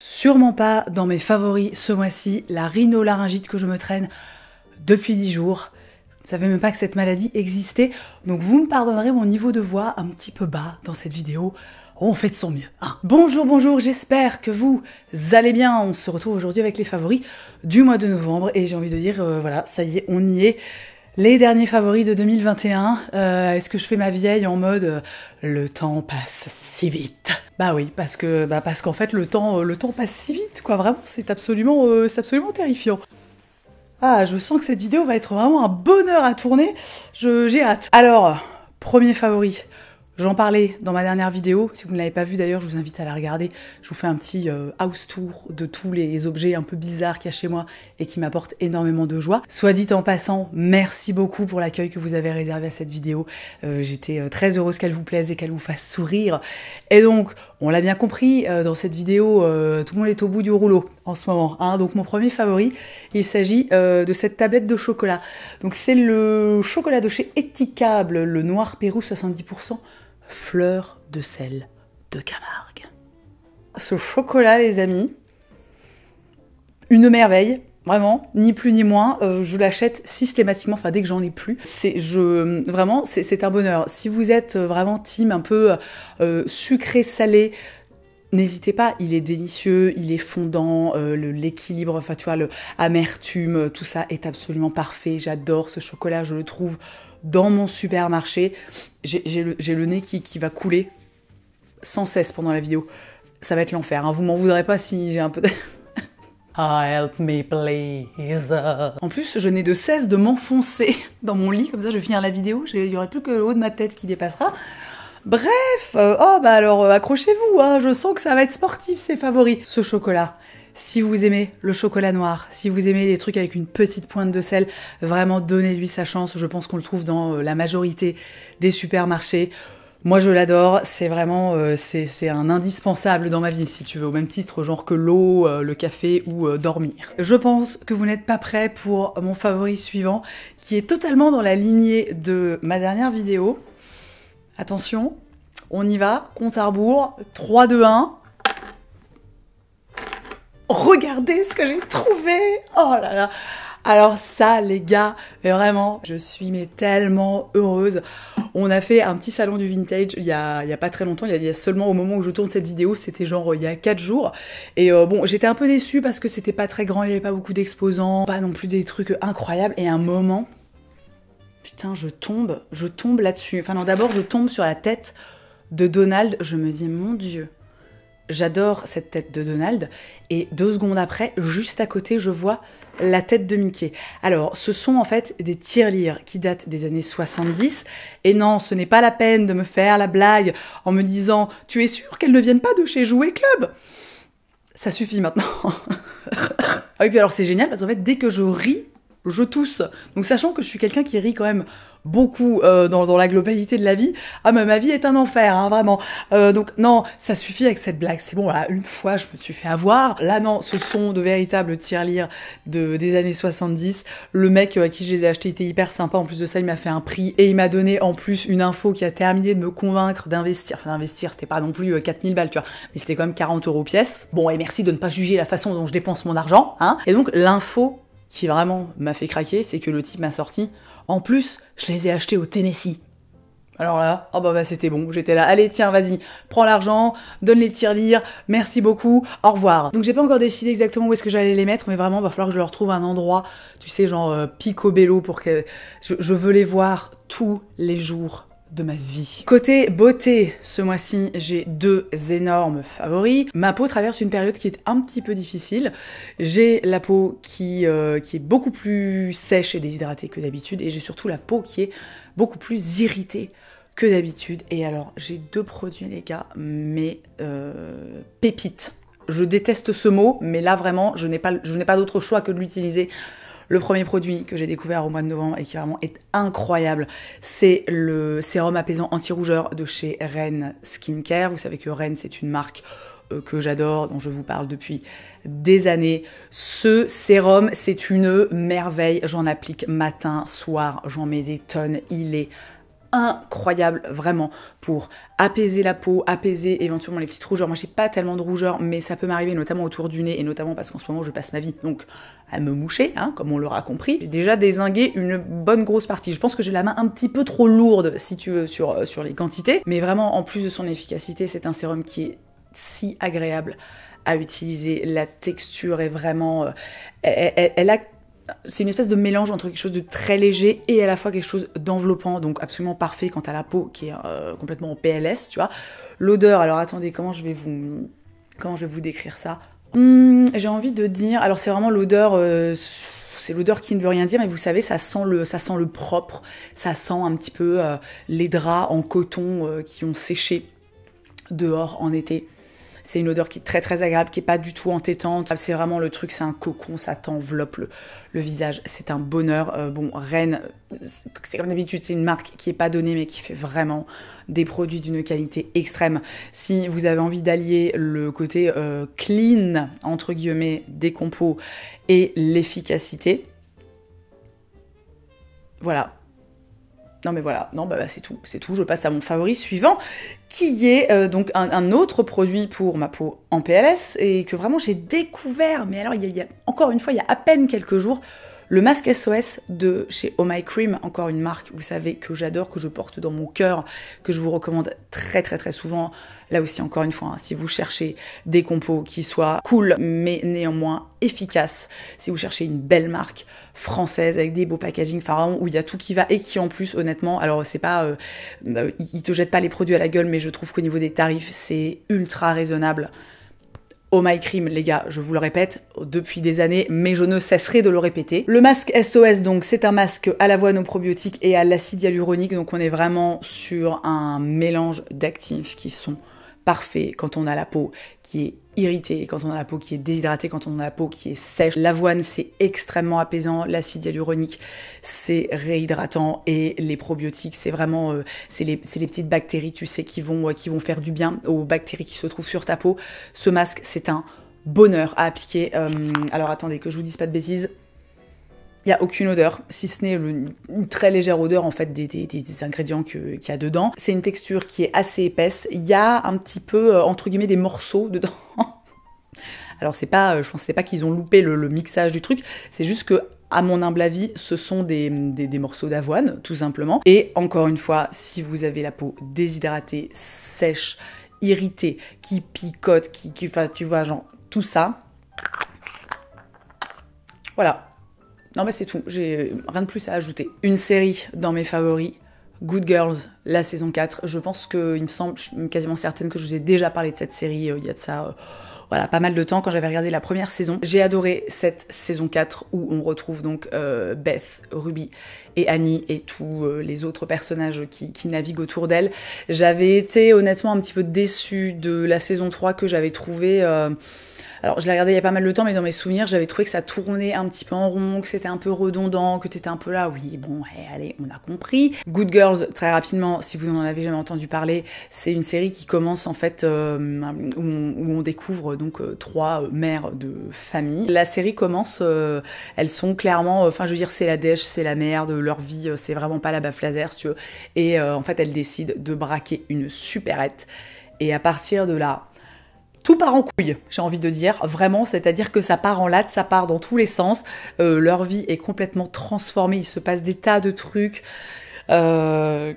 Sûrement pas dans mes favoris ce mois-ci, la rhinolaryngite que je me traîne depuis 10 jours. Je ne savais même pas que cette maladie existait, donc vous me pardonnerez mon niveau de voix un petit peu bas dans cette vidéo. On fait de son mieux, hein. Bonjour, j'espère que vous allez bien. On se retrouve aujourd'hui avec les favoris du mois de novembre et j'ai envie de dire, voilà, ça y est, on y est. Les derniers favoris de 2021, est-ce que je fais ma vieille en mode le temps passe si vite? Bah oui, parce qu'en fait le temps passe si vite, quoi. Vraiment, c'est absolument terrifiant. Ah, je sens que cette vidéo va être vraiment un bonheur à tourner. J'ai hâte. Alors, premier favori. J'en parlais dans ma dernière vidéo, si vous ne l'avez pas vue d'ailleurs, je vous invite à la regarder. Je vous fais un petit house tour de tous les objets un peu bizarres qu'il y a chez moi et qui m'apportent énormément de joie. Soit dit en passant, merci beaucoup pour l'accueil que vous avez réservé à cette vidéo. J'étais très heureuse qu'elle vous plaise et qu'elle vous fasse sourire. Et donc, on l'a bien compris, dans cette vidéo, tout le monde est au bout du rouleau en ce moment, hein. Donc mon premier favori, il s'agit de cette tablette de chocolat. Donc c'est le chocolat de chez Etikable, le noir Pérou 70%. Fleur de sel de Camargue. Ce chocolat, les amis, une merveille, vraiment, ni plus ni moins. Je l'achète systématiquement, enfin dès que j'en ai plus. Vraiment, c'est un bonheur. Si vous êtes vraiment team un peu sucré-salé, n'hésitez pas, il est délicieux, il est fondant, l'équilibre, enfin tu vois, l'amertume, tout ça est absolument parfait. J'adore ce chocolat, je le trouve dans mon supermarché. J'ai le nez qui va couler sans cesse pendant la vidéo. Ça va être l'enfer, hein. Vous m'en voudrez pas si j'ai un peu de... Ah, help me please. En plus, je n'ai de cesse de m'enfoncer dans mon lit, comme ça je vais finir la vidéo, il n'y aurait plus que le haut de ma tête qui dépassera. Bref, alors accrochez-vous, hein, je sens que ça va être sportif ces favoris. Ce chocolat, si vous aimez le chocolat noir, si vous aimez les trucs avec une petite pointe de sel, vraiment donnez-lui sa chance. Je pense qu'on le trouve dans la majorité des supermarchés. Moi je l'adore, c'est vraiment c'est un indispensable dans ma vie si tu veux, au même titre genre que l'eau, le café ou dormir. Je pense que vous n'êtes pas prêts pour mon favori suivant qui est totalement dans la lignée de ma dernière vidéo. Attention, on y va, compte à rebours, 3, 2, 1. Regardez ce que j'ai trouvé! Oh là là! Alors ça, les gars, vraiment, je suis mais tellement heureuse. On a fait un petit salon du vintage il y a pas très longtemps, il y a seulement au moment où je tourne cette vidéo, c'était genre il y a 4 jours. Et bon, j'étais un peu déçue parce que c'était pas très grand, il n'y avait pas beaucoup d'exposants, pas non plus des trucs incroyables. Et à un moment... Putain, je tombe là-dessus. Enfin non, d'abord, je tombe sur la tête de Donald. Je me dis, mon Dieu, j'adore cette tête de Donald. Et 2 secondes après, juste à côté, je vois la tête de Mickey. Alors, ce sont en fait des tirelires qui datent des années 70. Et non, ce n'est pas la peine de me faire la blague en me disant, tu es sûr qu'elles ne viennent pas de chez Jouet Club? Ça suffit maintenant. Ah oui, puis alors c'est génial parce qu'en fait, dès que je ris, je tousse. Donc sachant que je suis quelqu'un qui rit quand même beaucoup dans la globalité de la vie, ah mais ma vie est un enfer, hein, vraiment. Donc non, ça suffit avec cette blague, c'est bon, voilà, une fois je me suis fait avoir. Là non, ce sont de véritables tirelires des années 70. Le mec à qui je les ai achetés était hyper sympa, en plus de ça il m'a fait un prix et il m'a donné en plus une info qui a terminé de me convaincre d'investir. Enfin d'investir, c'était pas non plus 4000 balles, tu vois, mais c'était quand même 40 € pièce. Bon et merci de ne pas juger la façon dont je dépense mon argent, hein. Et donc l'info qui vraiment m'a fait craquer, c'est que le type m'a sorti. En plus, je les ai achetés au Tennessee. Alors là, oh bah c'était bon, j'étais là, allez tiens, vas-y, prends l'argent, donne les tirelires, merci beaucoup, au revoir. Donc j'ai pas encore décidé exactement où est-ce que j'allais les mettre, mais vraiment, va falloir que je leur trouve un endroit, tu sais, genre picobello, pour que... Je veux les voir tous les jours de ma vie. Côté beauté, ce mois-ci, j'ai 2 énormes favoris. Ma peau traverse une période qui est un petit peu difficile. J'ai la peau qui est beaucoup plus sèche et déshydratée que d'habitude, et j'ai surtout la peau qui est beaucoup plus irritée que d'habitude. Et alors, j'ai 2 produits, les gars, mais pépites. Je déteste ce mot, mais là, vraiment, je n'ai pas d'autre choix que de l'utiliser. Le premier produit que j'ai découvert au mois de novembre et qui vraiment est incroyable, c'est le sérum apaisant anti-rougeur de chez Ren Skincare. Vous savez que Ren, c'est une marque que j'adore, dont je vous parle depuis des années. Ce sérum, c'est une merveille. J'en applique matin, soir, j'en mets des tonnes. Il est incroyable vraiment pour apaiser la peau, apaiser éventuellement les petites rougeurs. Moi j'ai pas tellement de rougeurs mais ça peut m'arriver notamment autour du nez et notamment parce qu'en ce moment je passe ma vie donc à me moucher, hein, comme on l'aura compris. J'ai déjà dézingué une bonne grosse partie. Je pense que j'ai la main un petit peu trop lourde si tu veux sur les quantités, mais vraiment en plus de son efficacité c'est un sérum qui est si agréable à utiliser. La texture est vraiment... c'est une espèce de mélange entre quelque chose de très léger et à la fois quelque chose d'enveloppant, donc absolument parfait quand t'as la peau qui est complètement en PLS, tu vois. L'odeur, alors attendez, comment je vais vous décrire ça? J'ai envie de dire, alors c'est vraiment l'odeur, c'est l'odeur qui ne veut rien dire, mais vous savez, ça sent le propre, ça sent un petit peu les draps en coton qui ont séché dehors en été. C'est une odeur qui est très très agréable, qui est pas du tout entêtante. C'est vraiment le truc, c'est un cocon, ça t'enveloppe le visage. C'est un bonheur. Bon, Rennes, c'est comme d'habitude, c'est une marque qui est pas donnée, mais qui fait vraiment des produits d'une qualité extrême. Si vous avez envie d'allier le côté clean, entre guillemets, des compos et l'efficacité, voilà. Non mais voilà, non bah c'est tout, je passe à mon favori suivant, qui est donc un autre produit pour ma peau en PLS, et que vraiment j'ai découvert, mais alors encore une fois, il y a à peine quelques jours, le masque SOS de chez Oh My Cream, encore une marque, vous savez, que j'adore, que je porte dans mon cœur, que je vous recommande très très très souvent. Là aussi, encore une fois, hein, si vous cherchez des compos qui soient cool, mais néanmoins efficaces, si vous cherchez une belle marque française avec des beaux packaging, enfin vraiment où il y a tout qui va et qui en plus, honnêtement, alors c'est pas, ils te jettent pas les produits à la gueule, mais je trouve qu'au niveau des tarifs, c'est ultra raisonnable. Oh My Cream, les gars, je vous le répète depuis des années, mais je ne cesserai de le répéter. Le masque SOS, donc, c'est un masque à l'avoine, aux probiotiques et à l'acide hyaluronique, donc on est vraiment sur un mélange d'actifs qui sont parfaits quand on a la peau qui est irritée, quand on a la peau qui est déshydratée, quand on a la peau qui est sèche. L'avoine, c'est extrêmement apaisant, l'acide hyaluronique, c'est réhydratant, et les probiotiques, c'est vraiment, c'est les petites bactéries, tu sais, qui vont faire du bien aux bactéries qui se trouvent sur ta peau. Ce masque, c'est un bonheur à appliquer. Alors attendez, que je vous dise pas de bêtises. Il n'y a aucune odeur, si ce n'est une très légère odeur en fait des ingrédients qu'il y a dedans. C'est une texture qui est assez épaisse. Il y a un petit peu, entre guillemets, des morceaux dedans. Alors c'est pas, je pense que c'est pas qu'ils ont loupé le mixage du truc, c'est juste que, à mon humble avis, ce sont des morceaux d'avoine, tout simplement. Et encore une fois, si vous avez la peau déshydratée, sèche, irritée, qui picote, enfin, tu vois, genre, tout ça. Voilà. Non mais c'est tout, j'ai rien de plus à ajouter. Une série dans mes favoris, Good Girls, la saison 4. Je pense que, il me semble, je suis quasiment certaine que je vous ai déjà parlé de cette série, il y a de ça... voilà, pas mal de temps quand j'avais regardé la première saison. J'ai adoré cette saison 4 où on retrouve donc Beth, Ruby et Annie et tous les autres personnages qui naviguent autour d'elle. J'avais été honnêtement un petit peu déçue de la saison 3 que j'avais trouvée... Alors, je l'ai regardé il y a pas mal de temps, mais dans mes souvenirs, j'avais trouvé que ça tournait un petit peu en rond, que c'était un peu redondant, que t'étais un peu là, oui, bon, allez, on a compris. Good Girls, très rapidement, si vous n'en avez jamais entendu parler, c'est une série qui commence en fait, où on découvre donc 3 mères de famille. La série commence, elles sont clairement, enfin je veux dire, c'est la dèche, c'est la merde, leur vie, c'est vraiment pas la baflazer, si tu veux. Et en fait, elles décident de braquer une supérette. Et à partir de là, tout part en couille, j'ai envie de dire, vraiment, c'est-à-dire que ça part en latte, ça part dans tous les sens, leur vie est complètement transformée, il se passe des tas de trucs, enfin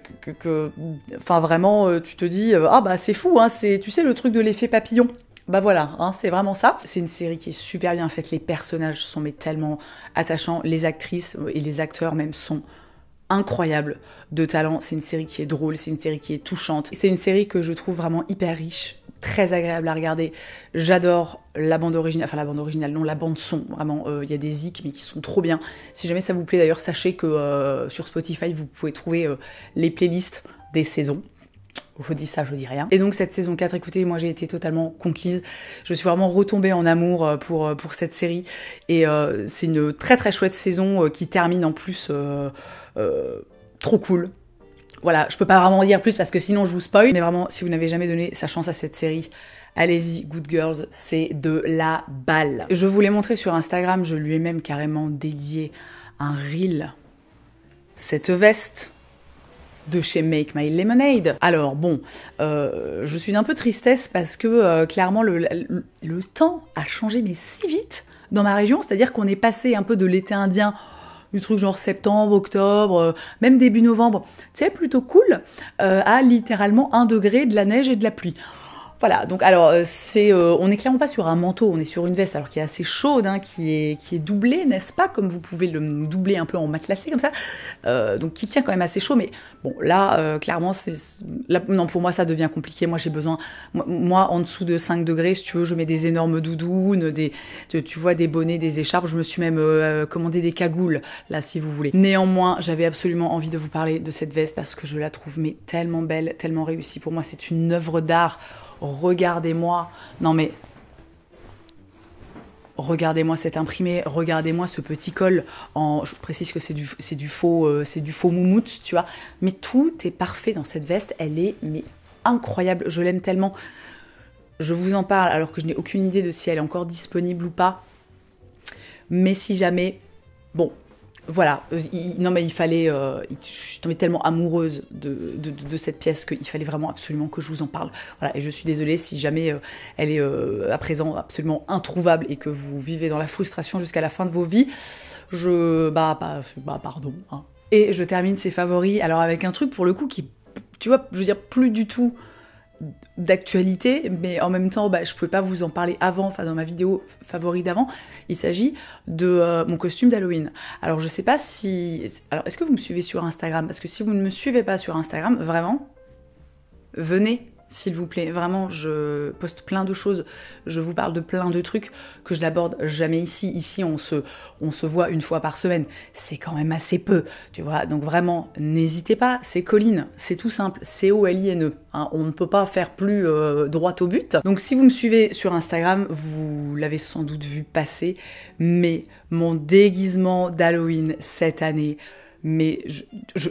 vraiment, tu te dis, ah bah c'est fou, hein, c'est, tu sais, le truc de l'effet papillon. Bah voilà, hein, c'est vraiment ça. C'est une série qui est super bien faite, les personnages sont mais tellement attachants, les actrices et les acteurs même sont incroyables de talent, c'est une série qui est drôle, c'est une série qui est touchante, c'est une série que je trouve vraiment hyper riche, très agréable à regarder. J'adore la bande originale, enfin la bande originale, non, la bande son, vraiment, il y a des zik mais qui sont trop bien. Si jamais ça vous plaît d'ailleurs, sachez que sur Spotify, vous pouvez trouver les playlists des saisons. Je dis ça, je dis rien. Et donc cette saison 4, écoutez, moi j'ai été totalement conquise. Je suis vraiment retombée en amour pour cette série. Et c'est une très très chouette saison qui termine en plus trop cool. Voilà, je peux pas vraiment dire plus parce que sinon je vous spoil. Mais vraiment, si vous n'avez jamais donné sa chance à cette série, allez-y, Good Girls, c'est de la balle. Je vous l'ai montré sur Instagram, je lui ai même carrément dédié un reel. Cette veste, de chez Make My Lemonade. Alors bon, je suis un peu tristesse parce que clairement le temps a changé mais si vite dans ma région, c'est-à-dire qu'on est passé un peu de l'été indien, du truc genre septembre, octobre, même début novembre, tu sais, plutôt cool, à littéralement 1 degré, de la neige et de la pluie. Voilà, donc alors on n'est clairement pas sur un manteau, on est sur une veste alors qui est assez chaude, hein, qui est doublée, n'est-ce pas, comme vous pouvez le doubler un peu en matelassé comme ça, donc qui tient quand même assez chaud, mais bon là clairement non, pour moi ça devient compliqué. Moi j'ai besoin, moi en dessous de 5 degrés, si tu veux, je mets des énormes doudounes, tu vois, des bonnets, des écharpes, je me suis même commandé des cagoules là si vous voulez. Néanmoins j'avais absolument envie de vous parler de cette veste parce que je la trouve mais tellement belle, tellement réussie. Pour moi c'est une œuvre d'art. Regardez-moi, non mais, regardez-moi cet imprimé, regardez-moi ce petit col, je précise que c'est du faux moumoute, tu vois, mais tout est parfait dans cette veste, elle est mais incroyable, je l'aime tellement, je vous en parle alors que je n'ai aucune idée de si elle est encore disponible ou pas, mais si jamais, bon, voilà, non mais il fallait, je suis tombée tellement amoureuse de cette pièce qu'il fallait vraiment absolument que je vous en parle. Voilà, et je suis désolée si jamais elle est à présent absolument introuvable et que vous vivez dans la frustration jusqu'à la fin de vos vies, pardon. Hein. Et je termine ces favoris, alors avec un truc pour le coup qui, tu vois, je veux dire plus du tout d'actualité, mais en même temps, je pouvais pas vous en parler avant, enfin dans ma vidéo favori d'avant, il s'agit de mon costume d'Halloween. Alors je sais pas si... Alors est-ce que vous me suivez sur Instagram? Parce que si vous ne me suivez pas sur Instagram, vraiment, venez, s'il vous plaît. Vraiment, je poste plein de choses, je vous parle de plein de trucs que je n'aborde jamais ici. Ici, on se voit une fois par semaine. C'est quand même assez peu, tu vois. Donc vraiment, n'hésitez pas. C'est Colline, c'est tout simple. C-O-L-I-N-E. Hein, on ne peut pas faire plus droit au but. Donc si vous me suivez sur Instagram, vous l'avez sans doute vu passer. Mais mon déguisement d'Halloween cette année... Mais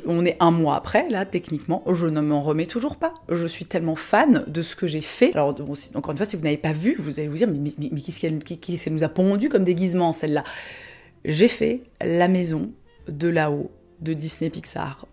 on est 1 mois après, là, techniquement, je ne m'en remets toujours pas. Je suis tellement fan de ce que j'ai fait. Alors, encore une fois, si vous n'avez pas vu, vous allez vous dire, mais qu'est-ce qu'elle nous a pondu comme déguisement, celle-là? J'ai fait la maison de là-haut de Disney Pixar.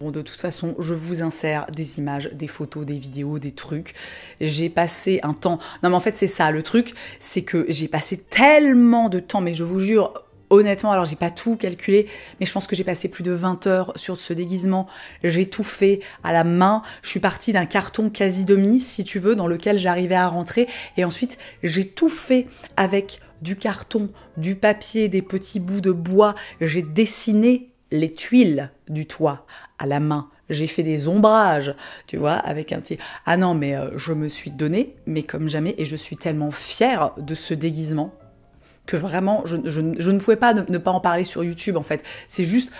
Bon, de toute façon, je vous insère des images, des photos, des vidéos, des trucs. J'ai passé un temps... Non, mais en fait, c'est ça, le truc, c'est que j'ai passé tellement de temps, mais je vous jure... Honnêtement, alors j'ai pas tout calculé, mais je pense que j'ai passé plus de 20 heures sur ce déguisement. J'ai tout fait à la main. Je suis partie d'un carton quasi demi, si tu veux, dans lequel j'arrivais à rentrer. Et ensuite, j'ai tout fait avec du carton, du papier, des petits bouts de bois. J'ai dessiné les tuiles du toit à la main. J'ai fait des ombrages, tu vois, avec un petit... Ah non, mais je me suis donnée, mais comme jamais, et je suis tellement fière de ce déguisement que vraiment, je ne pouvais pas ne pas en parler sur YouTube, en fait. C'est juste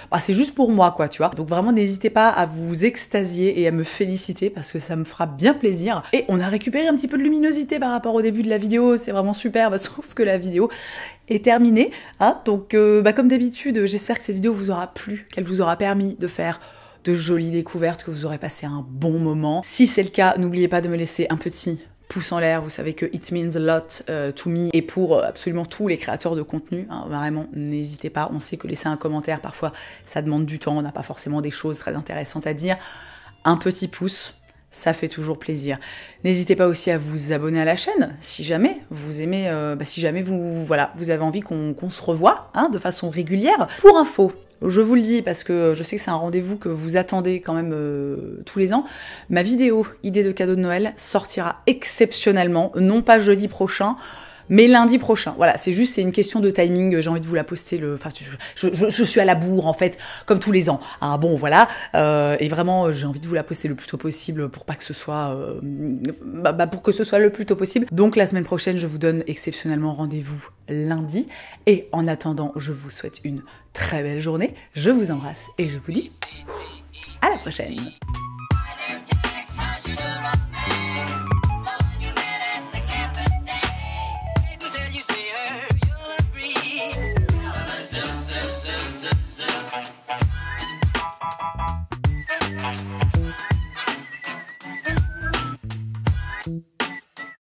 pour moi, quoi, tu vois. Donc vraiment, n'hésitez pas à vous extasier et à me féliciter, parce que ça me fera bien plaisir. Et on a récupéré un petit peu de luminosité par rapport au début de la vidéo, c'est vraiment super, sauf que la vidéo est terminée, hein. Donc, comme d'habitude, j'espère que cette vidéo vous aura plu, qu'elle vous aura permis de faire de jolies découvertes, que vous aurez passé un bon moment. Si c'est le cas, n'oubliez pas de me laisser un petit pouce en l'air, vous savez que it means a lot to me, et pour absolument tous les créateurs de contenu, hein, vraiment, n'hésitez pas. On sait que laisser un commentaire, parfois, ça demande du temps, on n'a pas forcément des choses très intéressantes à dire. Un petit pouce, ça fait toujours plaisir. N'hésitez pas aussi à vous abonner à la chaîne, si jamais vous aimez, si jamais vous avez envie qu'on se revoie, hein, de façon régulière. Pour info, je vous le dis parce que je sais que c'est un rendez-vous que vous attendez quand même tous les ans. Ma vidéo idée de cadeau de Noël sortira exceptionnellement, non pas jeudi prochain, mais lundi prochain. Voilà, c'est une question de timing. J'ai envie de vous la poster je suis à la bourre, en fait, comme tous les ans. Ah bon, voilà. Et vraiment, j'ai envie de vous la poster le plus tôt possible pour pas que ce soit... pour que ce soit le plus tôt possible. Donc, la semaine prochaine, je vous donne exceptionnellement rendez-vous lundi. Et en attendant, je vous souhaite une très belle journée. Je vous embrasse et je vous dis à la prochaine.